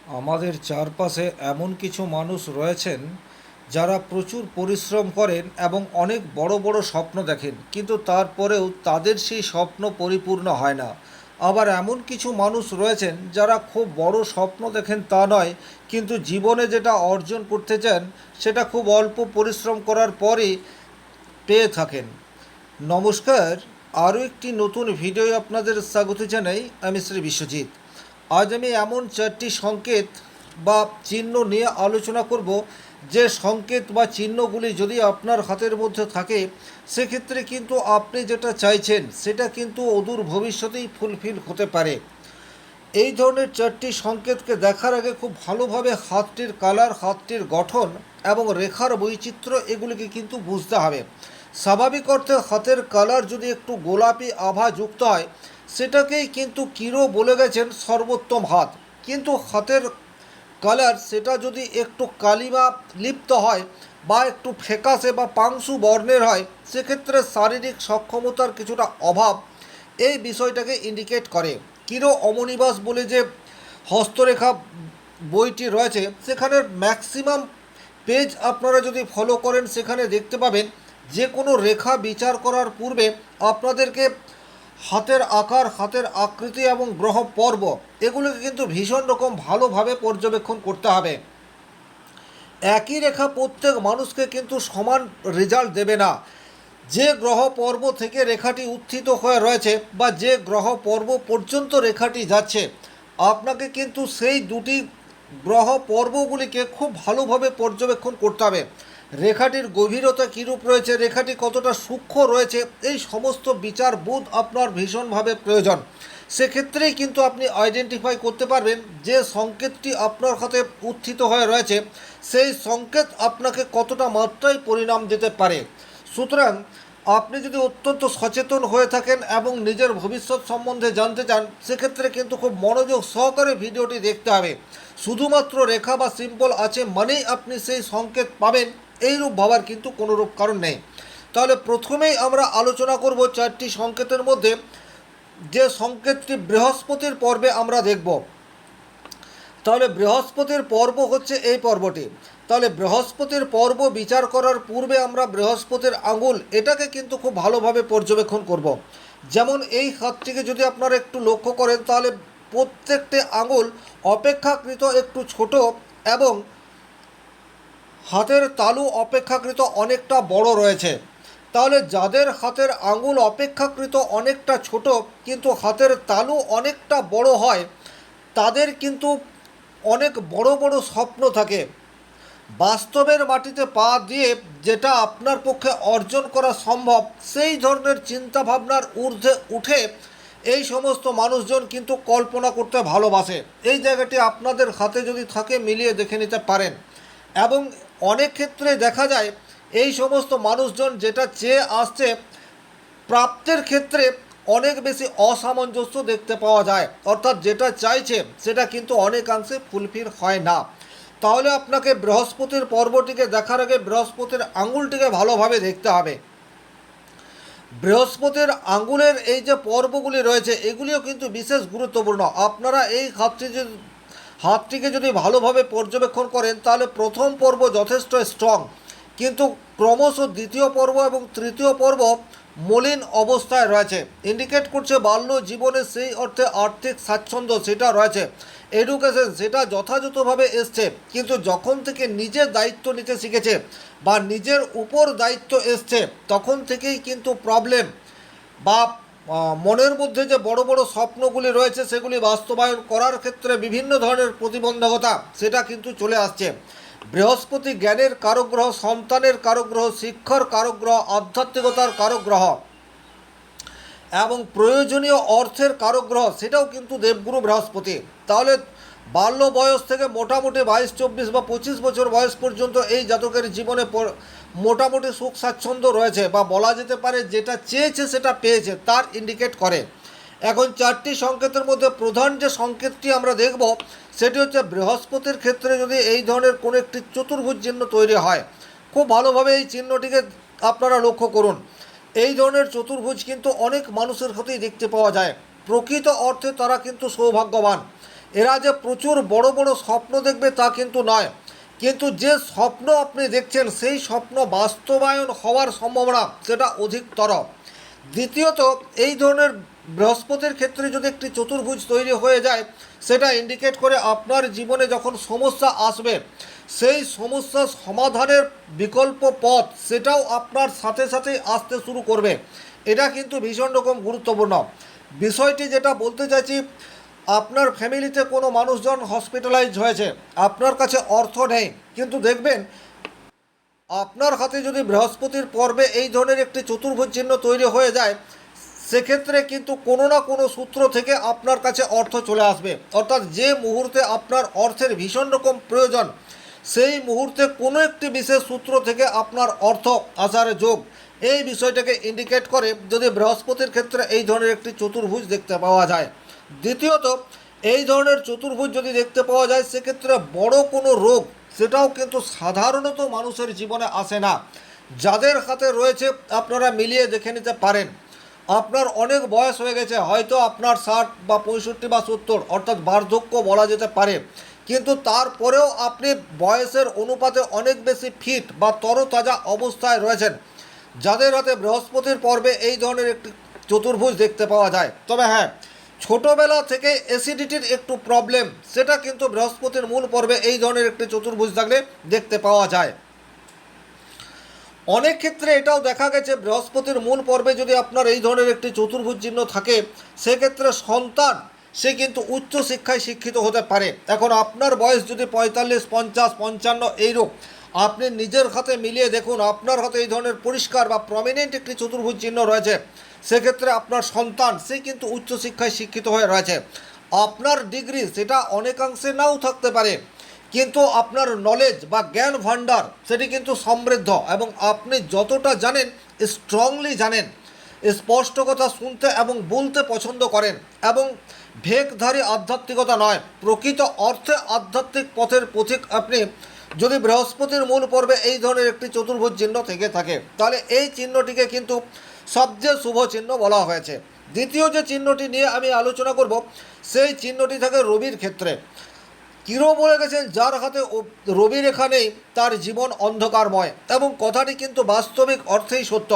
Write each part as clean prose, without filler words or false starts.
আমাদের চারপাশে এমন কিছু মানুষ রয়েছেন যারা প্রচুর পরিশ্রম করেন এবং অনেক বড় বড় স্বপ্ন দেখেন, কিন্তু তারপরেও তাদের সেই স্বপ্ন পরিপূর্ণ হয় না। আবার এমন কিছু মানুষ রয়েছেন যারা খুব বড় স্বপ্ন দেখেন তা নয়, কিন্তু জীবনে যেটা অর্জন করতে চান সেটা খুব অল্প পরিশ্রম করার পরে পেয়ে থাকেন। নমস্কার, আরও একটি নতুন ভিডিও আপনাদের স্বাগত জানাই। আমি শ্রী বিশ্বজিৎ। আজ আমি এমন চারটি সংকেত বা চিহ্ন নিয়ে আলোচনা করব, যে সংকেত বা চিহ্নগুলি যদি আপনার হাতের মধ্যে থাকে সেক্ষেত্রে কিন্তু আপনি যেটা চাইছেন সেটা কিন্তু অদূর ভবিষ্যতেই ফুলফিল হতে পারে। এই ধরনের চারটি সংকেতকে দেখার আগে খুব ভালোভাবে হাতটির কালার, হাতটির গঠন এবং রেখার বৈচিত্র্য এগুলিকে কিন্তু বুঝতে হবে। স্বাভাবিক অর্থে হাতের কালার যদি একটু গোলাপি আভা যুক্ত হয় সেটাকেই কিন্তু কিরো বলে গেছেন সর্বোত্তম হাত। কিন্তু হাতের কালার সেটা যদি একটু কালিমা লিপ্ত হয় বা একটু ফ্যাকাশে বা পাংশু বর্ণের হয় সেক্ষেত্রে শারীরিক সক্ষমতার কিছুটা অভাব এই বিষয়টাকে ইন্ডিকেট করে। কিরো অমনিবাস বলে যে হস্তরেখা বইটি রয়েছে সেখানের ম্যাক্সিমাম পেজ আপনারা যদি ফলো করেন সেখানে দেখতে পাবেন যে কোনো রেখা বিচার করার পূর্বে আপনাদেরকে হাতের আকার, হাতের আকৃতি এবং গ্রহ পর্ব এগুলোকে কিন্তু ভীষণ রকম ভালোভাবে পর্যবেক্ষণ করতে হবে। একই রেখা প্রত্যেক মানুষকে কিন্তু সমান রেজাল্ট দেবে না। যে গ্রহ পর্ব থেকে রেখাটি উত্থিত হয়ে রয়েছে বা যে গ্রহ পর্ব পর্যন্ত রেখাটি যাচ্ছে, আপনাকে কিন্তু সেই দুটি গ্রহ পর্বগুলিকে খুব ভালোভাবে পর্যবেক্ষণ করতে হবে। রেখাটির গভীরতা কীরূপ রয়েছে, রেখাটি কতটা সূক্ষ্ম রয়েছে, এই সমস্ত বিচার বোধ আপনার ভীষণভাবে প্রয়োজন। সেক্ষেত্রেই কিন্তু আপনি আইডেন্টিফাই করতে পারবেন যে সংকেতটি আপনার হাতে উত্থিত হয়ে রয়েছে সেই সংকেত আপনাকে কতটা মাত্রায় পরিণাম দিতে পারে। সুতরাং আপনি যদি অত্যন্ত সচেতন হয়ে থাকেন এবং নিজের ভবিষ্যৎ সম্বন্ধে জানতে চান সেক্ষেত্রে কিন্তু খুব মনোযোগ সহকারে ভিডিওটি দেখতে হবে। শুধুমাত্র রেখা বা সিম্বল আছে মানেই আপনি সেই সংকেত পাবেন এইরূপ ভাবার কিন্তু কোনোরূপ কারণ নেই। তাহলে প্রথমেই আমরা আলোচনা করব চারটি সংকেতের মধ্যে যে সংকেতটি বৃহস্পতির পর্বে আমরা দেখব। তাহলে বৃহস্পতির পর্ব হচ্ছে এই পর্বটি। তাহলে বৃহস্পতির পর্ব বিচার করার পূর্বে আমরা বৃহস্পতির আঙুল এটাকে কিন্তু খুব ভালোভাবে পর্যবেক্ষণ করব। যেমন এই হাতটিকে যদি আপনারা একটু লক্ষ্য করেন তাহলে প্রত্যেকটি আঙুল অপেক্ষাকৃত একটু ছোট এবং হাতের তালু অপেক্ষাকৃত অনেকটা বড় রয়েছে। তাহলে যাদের হাতের আঙুল অপেক্ষাকৃত অনেকটা ছোট কিন্তু হাতের তালু অনেকটা বড় হয় তাদের কিন্তু অনেক বড় বড় স্বপ্ন থাকে। বাস্তবের মাটিতে পা দিয়ে যেটা আপনার পক্ষে অর্জন করা সম্ভব সেই ধরনের চিন্তাভাবনার ঊর্ধ্বে উঠে এই সমস্ত মানুষজন কিন্তু কল্পনা করতে ভালোবাসে। এই জায়গাটি আপনাদের হাতে যদি থাকে মিলিয়ে দেখে নিতে পারেন। এবং অনেক ক্ষেত্রে দেখা যায় এই সমস্ত মানুষজন যেটা চেয়ে আসছে প্রাপ্তের ক্ষেত্রে অনেক বেশি অসামঞ্জস্য দেখতে পাওয়া যায়, অর্থাৎ যেটা চাইছে সেটা কিন্তু অনেকাংশে ফুলফিল হয় না। তাহলে আপনাকে বৃহস্পতির পর্বটিকে দেখার আগে বৃহস্পতির আঙুলটিকে ভালোভাবে দেখতে হবে। বৃহস্পতির আঙ্গুলের এই যে পর্বগুলি রয়েছে এগুলিও কিন্তু বিশেষ গুরুত্বপূর্ণ। আপনারা এই হাতটিকে যদি ভালোভাবে পর্যবেক্ষণ করেন তাহলে প্রথম পর্ব যথেষ্ট স্ট্রং, কিন্তু ক্রমশ দ্বিতীয় পর্ব এবং তৃতীয় পর্ব মলিন অবস্থায় রয়েছে। ইন্ডিকেট করছে বাল্য জীবনে সেই অর্থে আর্থিক স্বাচ্ছন্দ্য সেটা রয়েছে, এডুকেশন সেটা যথাযথভাবে এসছে, কিন্তু যখন থেকে নিজের দায়িত্ব নিতে শিখেছে বা নিজের উপর দায়িত্ব এসছে তখন থেকেই কিন্তু প্রবলেম বা মনের মধ্যে যে বড় বড় স্বপ্নগুলি রয়েছে সেগুলি বাস্তবায়ন করার ক্ষেত্রে বিভিন্ন ধরনের প্রতিবন্ধকতা সেটা কিন্তু চলে আসছে। বৃহস্পতি জ্ঞানের কারক গ্রহ, সন্তানের কারক গ্রহ, শিক্ষার কারক গ্রহ, আধ্যাত্মিকতার কারক গ্রহ এবং প্রয়োজনীয় অর্থের কারক গ্রহ সেটাও কিন্তু দেবগুরু বৃহস্পতি। তাহলে বাল্য বয়স থেকে মোটামুটি 22, 24 বা 25 বছর বয়স পর্যন্ত এই জাতকের জীবনে মোটামুটি সুখ স্বাচ্ছন্দ্য রয়েছে বা বলা যেতে পারে যেটা চেয়েছে সেটা পেয়েছে তার ইন্ডিকেট করে। এখন চারটি সংকেতের মধ্যে প্রধান যে সংকেতটি আমরা দেখব সেটি হচ্ছে বৃহস্পতির ক্ষেত্রে যদি এই ধরনের কোনো একটি চতুর্ভুজ চিহ্ন তৈরি হয়, খুব ভালোভাবে এই চিহ্নটিকে আপনারা লক্ষ্য করুন। এই ধরনের চতুর্ভুজ কিন্তু অনেক মানুষের হাতেই দেখতে পাওয়া যায়। প্রকৃত অর্থে তারা কিন্তু সৌভাগ্যবান। এরা যে প্রচুর বড় বড় স্বপ্ন দেখবে তা কিন্তু নয়, কিন্তু যে স্বপ্ন আপনি দেখছেন সেই স্বপ্ন বাস্তবায়ন হওয়ার সম্ভাবনা সেটা অধিকতর। দ্বিতীয়ত, এই ধরনের বৃহস্পতির ক্ষেত্রে যদি একটি চতুর্ভুজ তৈরি হয়ে যায়, সেটা ইন্ডিকেট করে আপনার জীবনে যখন সমস্যা আসবে সেই সমস্যা সমাধানের বিকল্প পথ সেটাও আপনার সাথে সাথেই আসতে শুরু করবে। এটা কিন্তু ভীষণ রকম গুরুত্বপূর্ণ বিষয়টি। যেটা বলতে চাইছি, আপনার ফ্যামিলিতে কোনো মানুষজন হসপিটালাইজ হয়েছে, আপনার কাছে অর্থ নেই, কিন্তু দেখবেন আপনার হাতে যদি বৃহস্পতির পর্বে এই ধরনের একটি চতুর্ভুজ চিহ্ন তৈরি হয়ে যায়, সেক্ষেত্রে কিন্তু কোনো না কোনো সূত্র থেকে আপনার কাছে অর্থ চলে আসবে। অর্থাৎ যে মুহূর্তে আপনার অর্থের ভীষণ রকম প্রয়োজন, সেই মুহূর্তে কোনো একটি বিশেষ সূত্র থেকে আপনার অর্থ আসার যোগ, এই বিষয়টাকে ইন্ডিকেট করে যদি বৃহস্পতির ক্ষেত্রে এই ধরনের একটি চতুর্ভুজ দেখতে পাওয়া যায়। দ্বিতীয়ত, এই ধরনের চতুর্ভুজ যদি দেখতে পাওয়া যায়, সেক্ষেত্রে বড় কোনো রোগ সেটাও কিন্তু সাধারণত মানুষের জীবনে আসে না। যাদের হাতে রয়েছে আপনারা মিলিয়ে দেখে নিতে পারেন। আপনার অনেক বয়স হয়ে গেছে, হয়তো আপনার 60 বা 65 বা 70, অর্থাৎ বার্ধক্য বলা যেতে পারে, কিন্তু তারপরেও আপনি বয়সের অনুপাতে অনেক বেশি ফিট বা তরতাজা অবস্থায় রয়েছেন। যাদের হাতে বৃহস্পতির পর্বে এই ধরনের একটি চতুর্ভুজ দেখতে পাওয়া যায়। তবে হ্যাঁ, ছোটোবেলা থেকে অ্যাসিডিটির একটু প্রবলেম, সেটা কিন্তু বৃহস্পতির মূল পর্বে এই ধরনের একটি চতুর্ভুজ থাকলে দেখতে পাওয়া যায়। অনেক ক্ষেত্রে এটাও দেখা গেছে, বৃহস্পতির মূল পর্বে যদি আপনার এই ধরনের একটি চতুর্ভুজ চিহ্ন থাকে, সেক্ষেত্রে সন্তান সে কিন্তু উচ্চ শিক্ষায় শিক্ষিত হতে পারে। এখন আপনার বয়স যদি 45, 50, 55 এইরূপ, আপনি নিজের হাতে মিলিয়ে দেখুন, আপনার হাতে এই ধরনের পরিষ্কার বা প্রমিনেন্ট একটি চতুর্ভুজ চিহ্ন রয়েছে, সেক্ষেত্রে আপনার সন্তান সে কিন্তু উচ্চশিক্ষায় শিক্ষিত হয়ে রয়েছে। আপনার ডিগ্রি সেটা অনেকাংশে নাও থাকতে পারে, কিন্তু আপনার নলেজ বা জ্ঞান ভাণ্ডার সেটি কিন্তু সমৃদ্ধ, এবং আপনি যতটা জানেন স্ট্রংলি জানেন, স্পষ্ট কথা শুনতে এবং বলতে পছন্দ করেন, এবং ভেকধারী আধ্যাত্মিকতা নয়, প্রকৃত অর্থে আধ্যাত্মিক পথের পথিক আপনি যদি বৃহস্পতির মূল পর্বে এই ধরনের একটি চতুর্ভুজ চিহ্ন থেকে থাকে, তাহলে এই চিহ্নটিকে কিন্তু সবচেয়ে শুভ চিহ্ন বলা হয়েছে। দ্বিতীয় যে চিহ্নটি নিয়ে আমি আলোচনা করব, সেই চিহ্নটি থাকে রবির ক্ষেত্রে। কিরো বলে গেছেন, যার হাতে রবি রেখা নেই তার জীবন অন্ধকারময়, এবং কথাটি কিন্তু বাস্তবিক অর্থেই সত্য।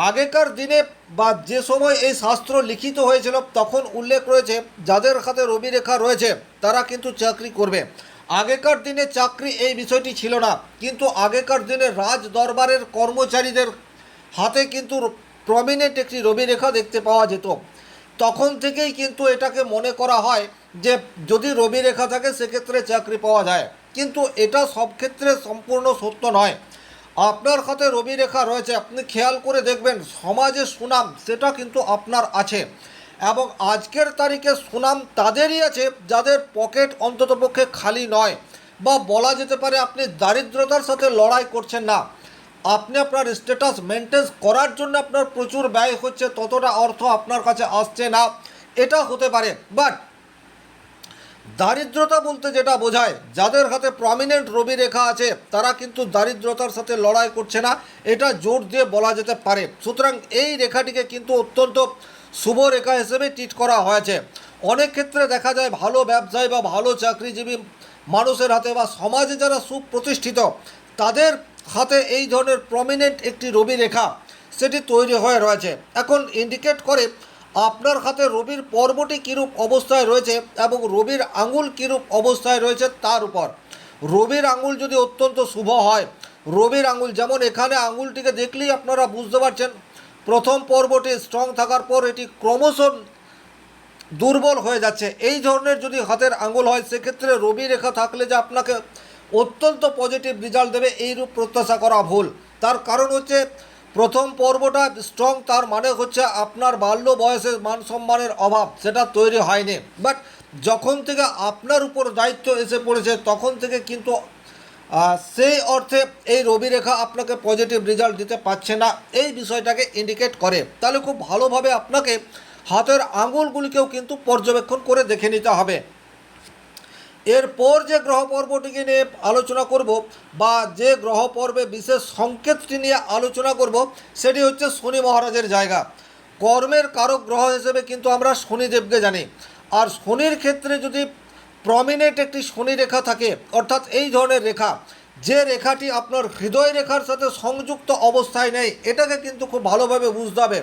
আগেকার দিনে বা যে সময় এই শাস্ত্র লিখিত হয়েছিল, তখন উল্লেখ রয়েছে যাদের হাতে রবি রেখা রয়েছে তারা কিন্তু চাকরি করবে। আগেকার দিনে চাকরি এই বিষয়টি ছিল না, কিন্তু আগেকার দিনে রাজ দরবারের কর্মচারীদের হাতে কিন্তু প্রমিনেন্ট একটি রবি রেখা দেখতে পাওয়া যেত। তখন থেকেই কিন্তু এটাকে মনে করা হয় যে যদি রবি রেখা থাকে সেক্ষেত্রে চাকরি পাওয়া যায়, কিন্তু এটা সব ক্ষেত্রে সম্পূর্ণ সত্য নয়। আপনার হাতে রবি রেখা রয়েছে, আপনি খেয়াল করে দেখবেন সমাজে সুনাম সেটা কিন্তু আপনার আছে, এবং আজকের তারিখে সুনাম তাদেরই আছে যাদের পকেট অন্ততপক্ষে খালি নয়, বা বলা যেতে পারে আপনি দারিদ্রতার সাথে লড়াই করছেন না। আপনি আপনার স্ট্যাটাস মেনটেন করার জন্য আপনার প্রচুর ব্যয় হচ্ছে, ততটা অর্থ আপনার কাছে আসছে না, এটা হতে পারে। বাট দারিদ্রতা বলতে যেটা বোঝায়, যাদের হাতে প্রমিনেন্ট রবি রেখা আছে তারা কিন্তু দারিদ্রতার সাথে লড়াই করছে না, এটা জোর দিয়ে বলা যেতে পারে। সুতরাং এই রেখাটিকে কিন্তু অত্যন্ত শুভ রেখা হিসেবে ট্রিট করা হয়েছে। অনেক ক্ষেত্রে দেখা যায় ভালো ব্যবসায়ী বা ভালো চাকরিজীবী মানুষের হাতে বা সমাজে যারা সুপ্রতিষ্ঠিত, তাদের হাতে এই ধরনের প্রমিনেন্ট একটি রবি রেখা সেটি তৈরি হয়ে রয়েছে। এখন ইন্ডিকেট করে আপনার হাতে রবির পর্বটি কীরূপ অবস্থায় রয়েছে এবং রবির আঙুল কীরূপ অবস্থায় রয়েছে তার উপর। রবির আঙুল যদি অত্যন্ত শুভ হয়, রবির আঙুল যেমন এখানে আঙুলটিকে দেখলেই আপনারা বুঝতে পারছেন, প্রথম পর্বটি স্ট্রং থাকার পর এটি ক্রমশ দুর্বল হয়ে যাচ্ছে, এই ধরনের যদি হাতের আঙুল হয়, সেক্ষেত্রে রবি রেখা থাকলে যে আপনাকে অত্যন্ত পজিটিভ রেজাল্ট দেবে এইরূপ প্রত্যাশা করা ভুল। তার কারণ হচ্ছে প্রথম পর্বটা স্ট্রং, তার মানে হচ্ছে আপনার বাল্য বয়সে মান সম্মানের অভাব সেটা তৈরি হয়নি, বাট যখন থেকে আপনার উপর দায়িত্ব এসে পড়েছে তখন থেকে কিন্তু সেই অর্থে এই রবি রেখা আপনাকে পজিটিভ রেজাল্ট দিতে পারছে না, এই বিষয়টাকে ইন্ডিকেট করে। তাহলে খুব ভালোভাবে আপনাকে হাতের আঙুলগুলিকেও কিন্তু পর্যবেক্ষণ করে দেখে নিতে হবে। এরপর যে গ্রহ পর্বটিকে নিয়ে আলোচনা করব, বা যে গ্রহ পর্বে বিশেষ সংকেতটি নিয়ে আলোচনা করব, সেটি হচ্ছে শনি মহারাজের জায়গা। কর্মের কারক গ্রহ হিসেবে কিন্তু আমরা শনিদেবকে জানি। আর শনির ক্ষেত্রে যদি প্রমিনেন্ট একটি শনি রেখা থাকে, অর্থাৎ এই ধরনের রেখা, যে রেখাটি আপনার হৃদয় রেখার সাথে সংযুক্ত অবস্থায় নেই, এটাকে কিন্তু খুব ভালোভাবে বুঝতে হবে।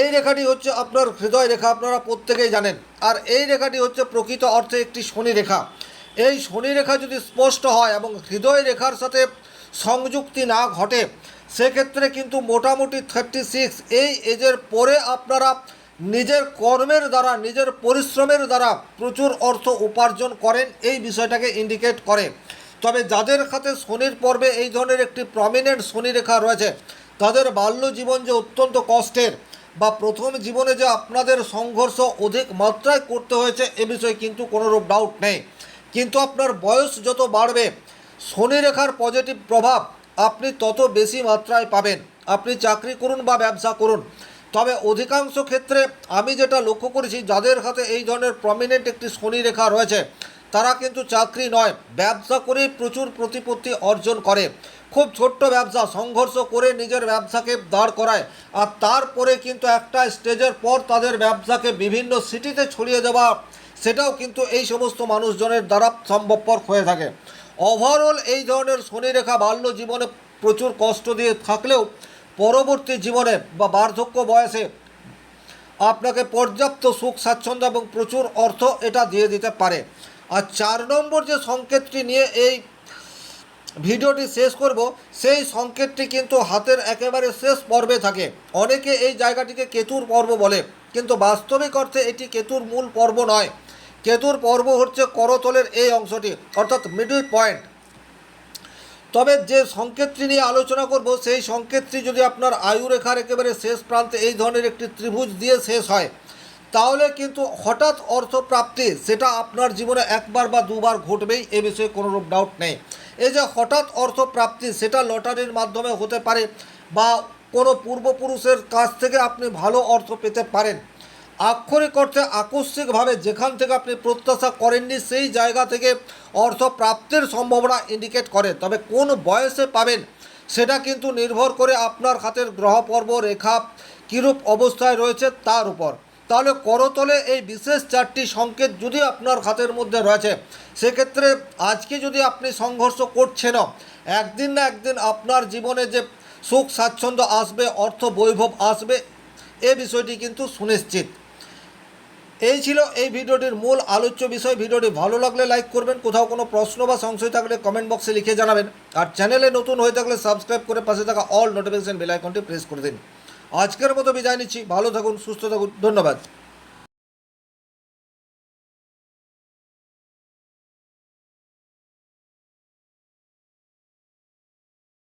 এই রেখাটি হচ্ছে আপনার হৃদয় রেখা, আপনারা প্রত্যেকেই জানেন। আর এই রেখাটি হচ্ছে প্রকৃত অর্থে একটি শনি রেখা। এই শনি রেখা যদি স্পষ্ট হয় এবং হৃদয় রেখার সাথে সংযুক্তি না ঘটে, সেক্ষেত্রে কিন্তু মোটামুটি 36 এই এজের পরে আপনারা নিজের কর্মের দ্বারা, নিজের পরিশ্রমের দ্বারা প্রচুর অর্থ উপার্জন করেন, এই বিষয়টাকে ইন্ডিকেট করে। তবে যাদের হাতে শনির পর্বে এই ধরনের একটি প্রমিনেন্ট শনি রেখা রয়েছে, তাদের বাল্য জীবন যে অত্যন্ত কষ্টের, বা প্রথম জীবনে যে আপনাদের সংঘর্ষ অধিক মাত্রায় করতে হয়েছে, এ বিষয়ে কিন্তু কোনোরূপ ডাউট নেই। কিন্তু আপনার বয়স যত বাড়বে, শনি রেখার পজিটিভ প্রভাব আপনি তত বেশি মাত্রায় পাবেন। আপনি চাকরি করুন বা ব্যবসা করুন, তবে অধিকাংশ ক্ষেত্রে আমি যেটা লক্ষ্য করেছি, যাদের হাতে এই ধরনের প্রমিনেন্ট একটি শনি রেখা রয়েছে, তারা কিন্তু চাকরি নয়, ব্যবসা করেই প্রচুর প্রতিপত্তি অর্জন করে। খুব ছোট্ট ব্যবসা সংঘর্ষ করে নিজের ব্যবসাকে দাঁড় করায়, আর তারপরে কিন্তু একটা স্টেজের পর তাদের ব্যবসাকে বিভিন্ন সিটিতে ছড়িয়ে দেওয়া, সেটাও কিন্তু এই সমস্ত মানুষজনের দ্বারা সম্ভবপর হয়ে থাকে। ওভারঅল এই ধরনের শনি রেখা বাল্য জীবনে প্রচুর কষ্ট দিয়ে থাকলেও পরবর্তী জীবনে বা বার্ধক্য বয়সে আপনাকে পর্যাপ্ত সুখ স্বাচ্ছন্দ্য এবং প্রচুর অর্থ এটা দিয়ে দিতে পারে। আর 4 নম্বর যে সংকেতটি নিয়ে এই ভিডিওটি শেষ করব, সেই সংকেতটি কিন্তু হাতের একেবারে শেষ পর্বে থাকে। অনেকে এই জায়গাটিকে কেতুর পর্ব বলে, কিন্তু বাস্তবিক অর্থে এটি কেতুর মূল পর্ব নয়। কেতুর পর্ব হচ্ছে করতলের এই অংশটি, অর্থাৎ মিডল পয়েন্ট। তবে যে সংকেতটি নিয়ে আলোচনা করব, সেই সংকেতটি যদি আপনার আয়ুরেখার একেবারে শেষ প্রান্তে এই ধরনের একটি ত্রিভুজ দিয়ে শেষ হয়, তাহলে কিন্তু হঠাৎ অর্থপ্রাপ্তি সেটা আপনার জীবনে একবার বা দুবার ঘটবেই, এ বিষয়ে কোনোরূপ ডাউট নেই। এই যে হঠাৎ অর্থপ্রাপ্তি, সেটা লটারির মাধ্যমে হতে পারে, বা কোনো পূর্বপুরুষের কাছ থেকে আপনি ভালো অর্থ পেতে পারেন। আক্ষরিক অর্থে আকস্মিকভাবে যেখান থেকে আপনি প্রত্যাশা করেননি, সেই জায়গা থেকে অর্থ প্রাপ্তির সম্ভাবনা ইন্ডিকেট করে। তবে কোন বয়সে পাবেন, সেটা কিন্তু নির্ভর করে আপনার হাতের গ্রহপর্ব রেখা কীরূপ অবস্থায় রয়েছে তার উপর। তাহলে করতলে এই বিশেষ 4টি সংকেত যদি আপনার হাতের মধ্যে রয়েছে, সেক্ষেত্রে আজকে যদি আপনি সংঘর্ষ করছেনও, একদিন না একদিন আপনার জীবনে যে সুখ স্বাচ্ছন্দ্য আসবে, অর্থ বৈভব আসবে, এ বিষয়টি কিন্তু সুনিশ্চিত। এই ছিল এই ভিডিওটির মূল আলোচ্য বিষয়। ভিডিওটি ভালো লাগলে লাইক করবেন, কোথাও কোনো প্রশ্ন বা সংশয় থাকলে কমেন্ট বক্সে লিখে জানাবেন, আর চ্যানেলে নতুন হয়ে থাকলে সাবস্ক্রাইব করে পাশে থাকা অল নোটিফিকেশন বেল আইকনটি প্রেস করে দিন। আজকের মতো বিদায় নিচ্ছি, ভালো থাকুন, সুস্থ থাকুন, ধন্যবাদ।